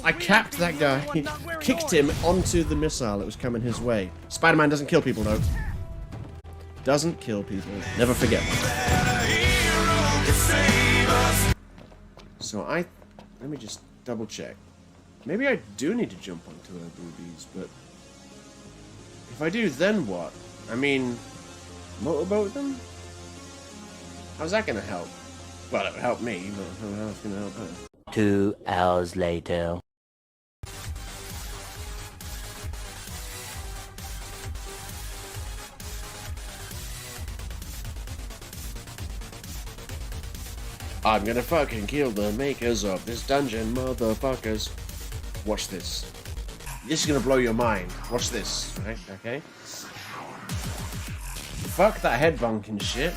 I capped that guy. He kicked him onto the missile that was coming his way. Spider-Man doesn't kill people, though. Doesn't kill people. Never forget. So let me just double check. Maybe I do need to jump onto her boobies, but if I do, then what? I mean, motorboat them? How's that gonna help? Well, it would help me, but how it's gonna help her? 2 hours later. I'm gonna fucking kill the makers of this dungeon, motherfuckers. Watch this. This is gonna blow your mind. Watch this, right? Okay? Fuck that head bonking shit.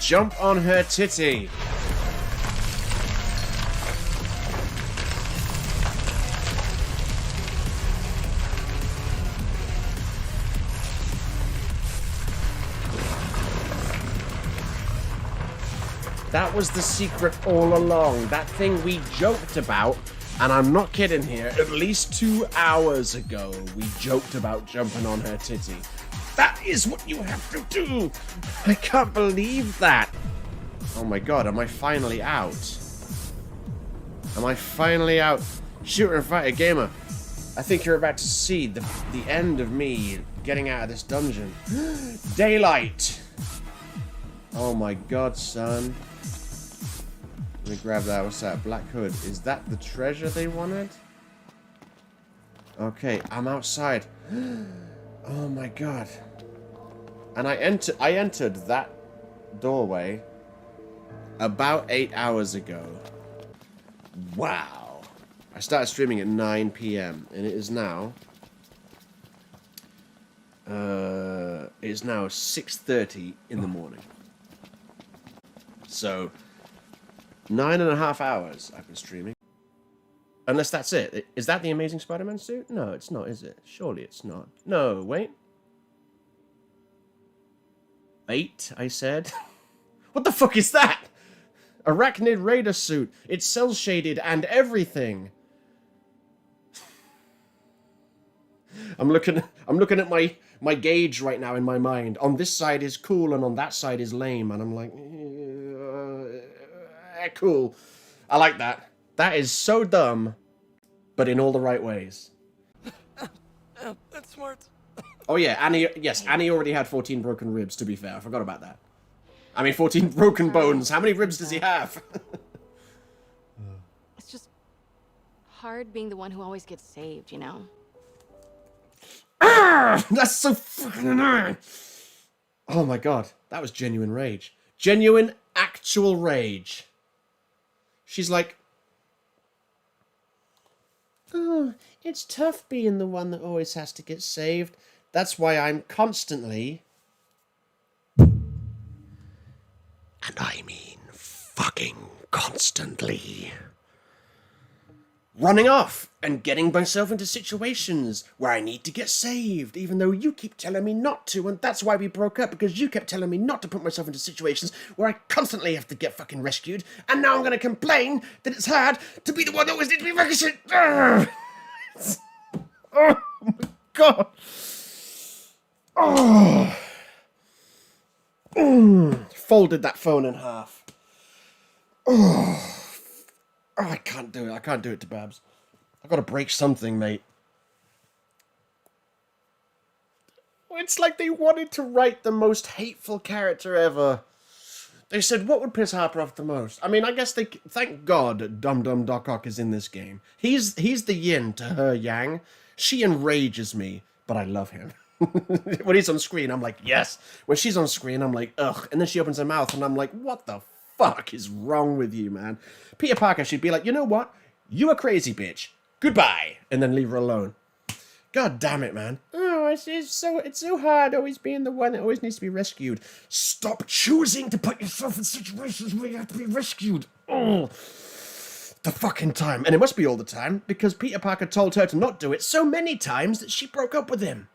Jump on her titty. That was the secret all along. That thing we joked about, and I'm not kidding here, at least 2 hours ago, we joked about jumping on her titty. That is what you have to do! I can't believe that! Oh my god, am I finally out? Am I finally out? Shooter and fighter gamer, I think you're about to see the end of me getting out of this dungeon. Daylight! Oh my god, son. Let me grab that. What's that? Black hood. Is that the treasure they wanted? Okay, I'm outside. Oh my god. And I entered that doorway about 8 hours ago. Wow. I started streaming at 9 PM and it is now 6:30 in the morning. So 9.5 hours I've been streaming. Unless that's it. Is that the Amazing Spider-Man suit? No, it's not, is it? Surely it's not. No, wait. 8, I said. What the fuck is that? Arachnid Raider suit. It's cel-shaded and everything. I'm looking at my gauge right now in my mind. On this side is cool and on that side is lame. And I'm like, cool. I like that. That is so dumb, but in all the right ways. That's smart. Oh yeah, Annie. Yes, Annie already had 14 broken ribs. To be fair, I forgot about that. I mean, 14 broken bones. How many ribs does he have? It's just hard being the one who always gets saved, you know? That's so fucking annoying. Oh my god, that was genuine rage. Genuine, actual rage. She's like, oh, it's tough being the one that always has to get saved. That's why I'm constantly, and I mean fucking constantly, running off and getting myself into situations where I need to get saved, even though you keep telling me not to, and that's why we broke up, because you kept telling me not to put myself into situations where I constantly have to get fucking rescued, and now I'm gonna complain that it's hard to be the one that always needs to be rescued. Oh my god. Oh. Folded that phone in half. Oh, I can't do it. I can't do it to Babs. I've got to break something, mate. It's like they wanted to write the most hateful character ever. They said, what would piss Harper off the most? I mean, I guess they... Thank God Dum Dum Doc Ock is in this game. He's the yin to her yang. She enrages me, but I love him. When he's on screen, I'm like, yes. When she's on screen, I'm like, ugh. And then she opens her mouth, and I'm like, what the fuck is wrong with you, man? Peter Parker should be like, you know what? You a crazy bitch. Goodbye. And then leave her alone. God damn it, man. Oh, it's so hard always being the one that always needs to be rescued. Stop choosing to put yourself in situations where you have to be rescued. Oh, the fucking time. And it must be all the time, because Peter Parker told her to not do it so many times that she broke up with him.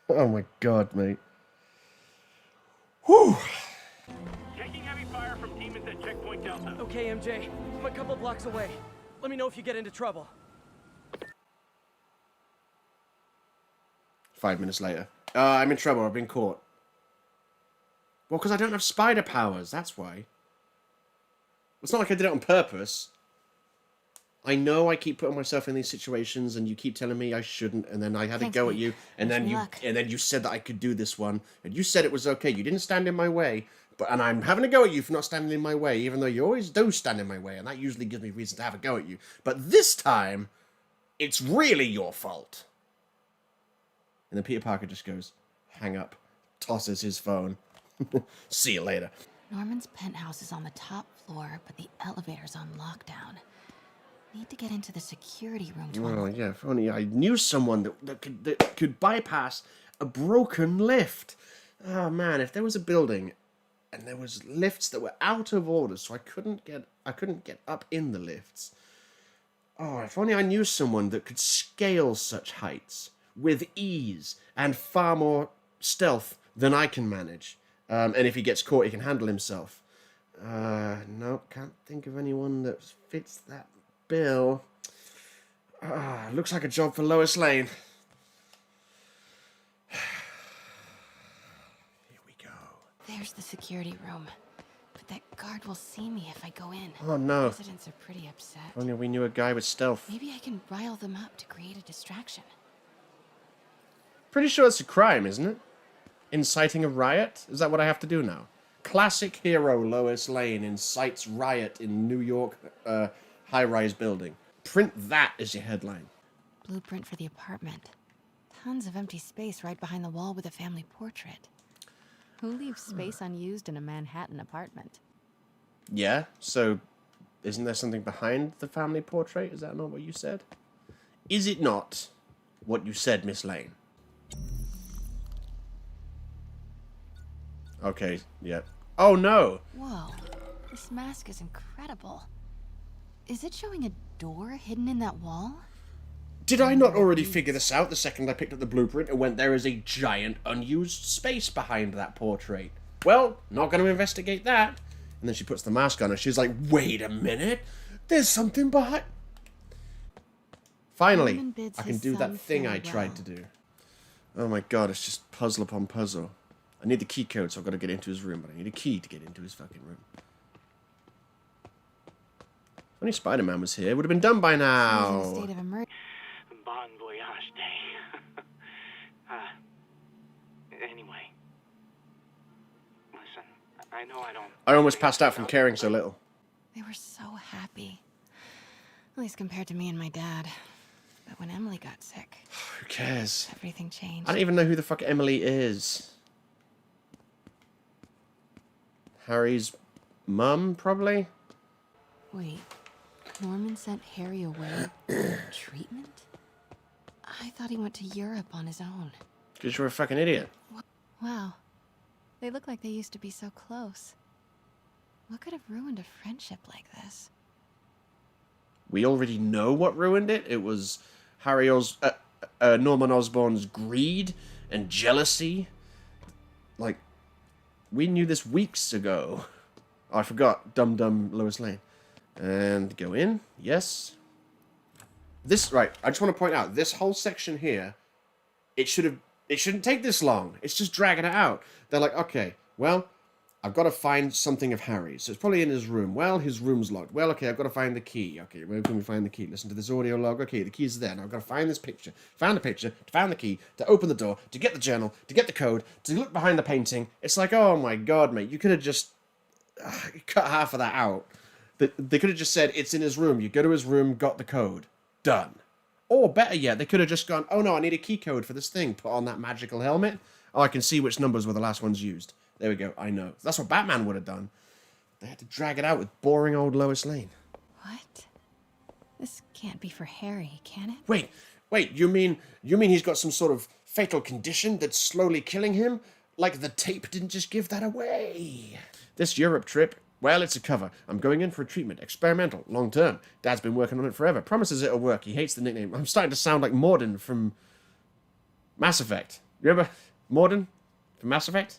Oh my god, mate. Whew. Taking heavy fire from demons at checkpoint Delta. Okay, MJ. I'm a couple blocks away. Let me know if you get into trouble. 5 minutes later. I'm in trouble. I've been caught. Well, because I don't have spider powers. That's why. It's not like I did it on purpose. I know I keep putting myself in these situations, and you keep telling me I shouldn't, and then I had Thanks, to go at mate. you, and Wish then me luck. you said that I could do this one, and you said it was okay. You didn't stand in my way, and I'm having a go at you for not standing in my way, even though you always do stand in my way, and that usually gives me reason to have a go at you. But this time, it's really your fault. And then Peter Parker just goes, hang up, tosses his phone. See you later. Norman's penthouse is on the top floor, but the elevator's on lockdown. Need to get into the security room to Oh, yeah, if only I knew someone that could bypass a broken lift. Oh, man, if there was a building and there was lifts that were out of order, so I couldn't get up in the lifts. Oh, if only I knew someone that could scale such heights with ease and far more stealth than I can manage. And if he gets caught, he can handle himself. No, can't think of anyone that fits that bill. Looks like a job for Lois Lane. Here we go. There's the security room. But that guard will see me if I go in. Oh no. Residents are pretty upset. Only we knew a guy with stealth. Maybe I can rile them up to create a distraction. Pretty sure it's a crime, isn't it? Inciting a riot? Is that what I have to do now? Classic hero Lois Lane incites riot in New York high-rise building. Print that as your headline. Blueprint for the apartment. Tons of empty space right behind the wall with a family portrait. Who leaves space unused in a Manhattan apartment? Yeah, so isn't there something behind the family portrait? Is that not what you said? Is it not what you said, Miss Lane? Okay, yeah. Oh no! Whoa, this mask is incredible. Is it showing a door hidden in that wall? Did I not already figure this out the second I picked up the blueprint and went, there is a giant unused space behind that portrait? Well, not going to investigate that. And then she puts the mask on and she's like, wait a minute, there's something behind... Finally, Norman bids I can his do that son thing I tried to farewell. do. Oh my god, it's just puzzle upon puzzle. I need the key code, so I've got to get into his room, but I need a key to get into his fucking room. If only Spider-Man was here, it would have been done by He's in a now. state of emergency. Bon voyage day. Anyway. Listen, I know I don't... I almost passed out from caring so little. They were so happy. At least compared to me and my dad. But when Emily got sick, Who cares? everything changed. I don't even know who the fuck Emily is. Harry's mum, probably? Wait, Norman sent Harry away for treatment? I thought he went to Europe on his own. Because you're a fucking idiot. Wow. They look like they used to be so close. What could have ruined a friendship like this? We already know what ruined it. It was Norman Osborn's greed and jealousy. Like, we knew this weeks ago. Oh, I forgot. Dumb Lois Lane. And go in. Yes. Right, I just want to point out, this whole section here, it shouldn't take this long. It's just dragging it out. They're like, okay, well, I've got to find something of Harry's. So it's probably in his room. Well, his room's locked. Well, okay, I've got to find the key. Okay, where can we find the key? Listen to this audio log. Okay, the key's there. Now I've got to find this picture. Found the picture, found the key, to open the door, to get the journal, to get the code, to look behind the painting. It's like, oh my god, mate, you could have just cut half of that out. They could have just said, it's in his room. You go to his room, got the code. Done. Or better yet, they could have just gone, oh no, I need a key code for this thing. Put on that magical helmet. Oh, I can see which numbers were the last ones used. There we go, I know. That's what Batman would have done. They had to drag it out with boring old Lois Lane. What? This can't be for Harry, can it? Wait, you mean he's got some sort of fatal condition that's slowly killing him? Like the tape didn't just give that away. This Europe trip, well, it's a cover. I'm going in for a treatment. Experimental. Long term. Dad's been working on it forever. Promises it'll work. He hates the nickname. I'm starting to sound like Mordin from Mass Effect. You remember Morden from Mass Effect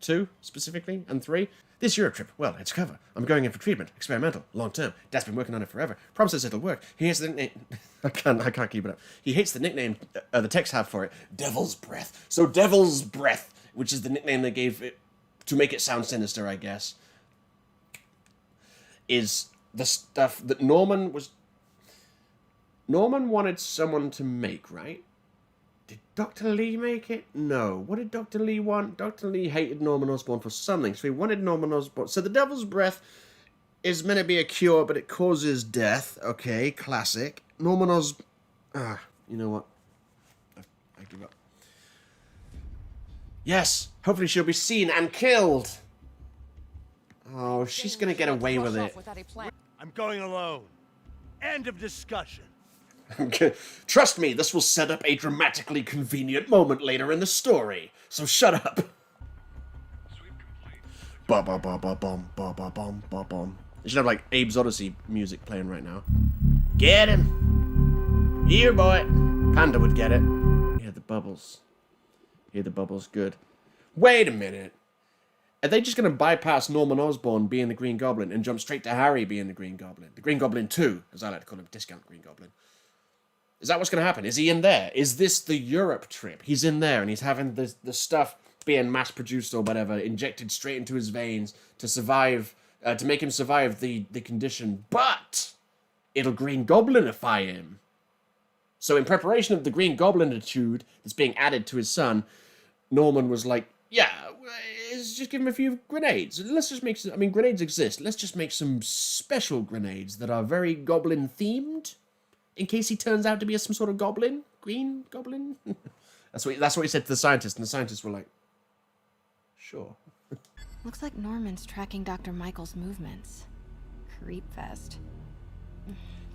2 specifically and 3? This Europe trip, well, it's clever. I'm going in for treatment, experimental, long term. Dad's been working on it forever. Promises it'll work. He hates the nickname. I can't keep it up. He hates the nickname the techs have for it, Devil's Breath. So Devil's Breath, which is the nickname they gave it to make it sound sinister, I guess, is the stuff that Norman wanted someone to make, right? Did Dr. Lee make it? No. What did Dr. Lee want? Dr. Lee hated Norman Osborn for something, so he wanted Norman Osborn. So the Devil's Breath is meant to be a cure, but it causes death. Okay, classic. Norman Osborn... you know what? I give up. Yes! Hopefully she'll be seen and killed! Oh, she's gonna get away with it. I'm going alone. End of discussion. Trust me, this will set up a dramatically convenient moment later in the story. So shut up. Ba ba ba ba bum ba ba bum ba bum. You should have like Abe's Odyssey music playing right now. Get him. Here, boy. Panda would get it. Hear the bubbles. Hear the bubbles. Good. Wait a minute. Are they just going to bypass Norman Osborn being the Green Goblin and jump straight to Harry being the Green Goblin? The Green Goblin 2, as I like to call him, discount Green Goblin. Is that what's going to happen? Is he in there? Is this the Europe trip? He's in there and he's having the stuff being mass-produced or whatever, injected straight into his veins to survive, to make him survive the condition. But it'll Green Goblinify him. So in preparation of the Green Goblinitude that's being added to his son, Norman was like, yeah, let's just give him a few grenades. Let's just make some... I mean, grenades exist. Let's just make some special grenades that are very goblin-themed. In case he turns out to be some sort of goblin? Green goblin? That's what he said to the scientists, and the scientists were like, sure. Looks like Norman's tracking Dr. Michael's movements. Creep fest.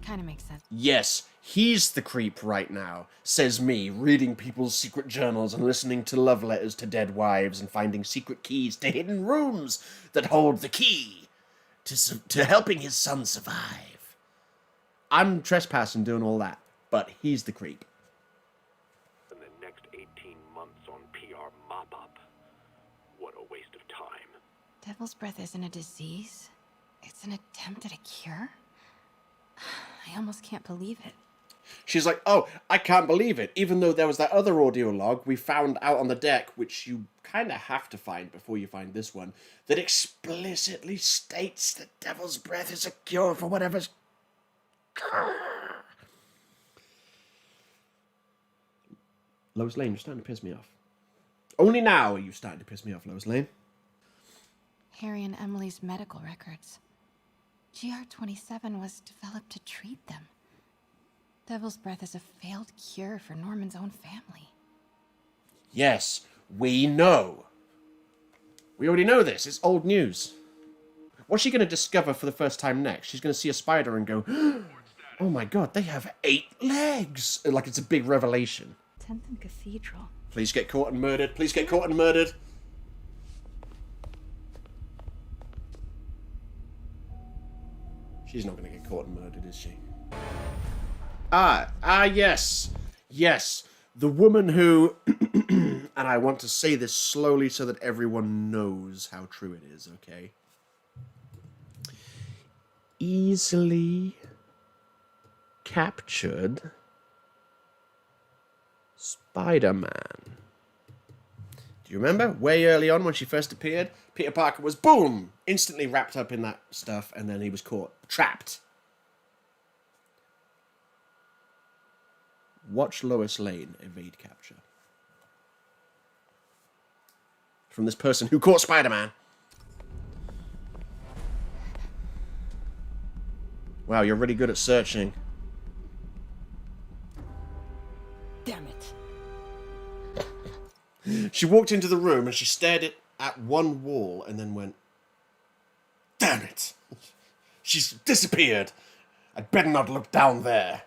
Kinda makes sense. Yes, he's the creep right now, says me, reading people's secret journals and listening to love letters to dead wives and finding secret keys to hidden rooms that hold the key to helping his son survive. I'm trespassing doing all that, but he's the creep. In the next 18 months on PR mop-up. What a waste of time. Devil's Breath isn't a disease. It's an attempt at a cure? I almost can't believe it. She's like, oh, I can't believe it. Even though there was that other audio log we found out on the deck, which you kind of have to find before you find this one, that explicitly states that Devil's Breath is a cure for whatever's... Lois Lane, you're starting to piss me off. Only now are you starting to piss me off, Lois Lane. Harry and Emily's medical records. GR27 was developed to treat them. Devil's Breath is a failed cure for Norman's own family. Yes, we know. We already know this. It's old news. What's she going to discover for the first time next? She's going to see a spider and go, oh my god, they have 8 legs! Like it's a big revelation. 10th and Cathedral. Please get caught and murdered. Please get caught and murdered. She's not going to get caught and murdered, is she? Yes. Yes. The woman who... and I want to say this slowly so that everyone knows how true it is, okay? Easily captured Spider-Man. Do you remember? Way early on when she first appeared, Peter Parker was, boom, instantly wrapped up in that stuff, and then he was caught. Trapped. Watch Lois Lane evade capture. From this person who caught Spider-Man. Wow, you're really good at searching. Damn it. She walked into the room and she stared at one wall and then went, damn it. She's disappeared. I'd better not look down there.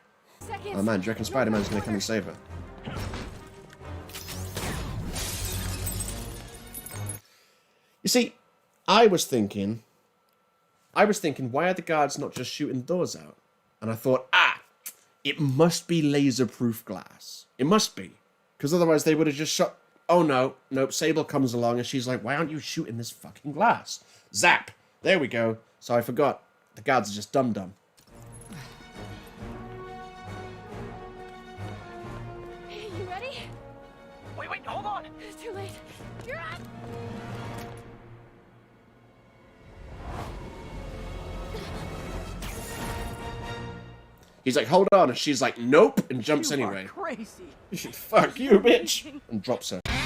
Oh man, do you reckon Spider-Man's gonna come and save her? You see, I was thinking, why are the guards not just shooting doors out? And I thought, it must be laser-proof glass. It must be. Because otherwise they would have just shot oh no, nope, Sable comes along and she's like, why aren't you shooting this fucking glass? Zap! There we go. So I forgot. The guards are just dum-dum. You ready? Wait, hold on! It's too late. You're up! He's like, hold on, and she's like, nope, and jumps You anyway. are crazy. Fuck you, bitch! And drops her.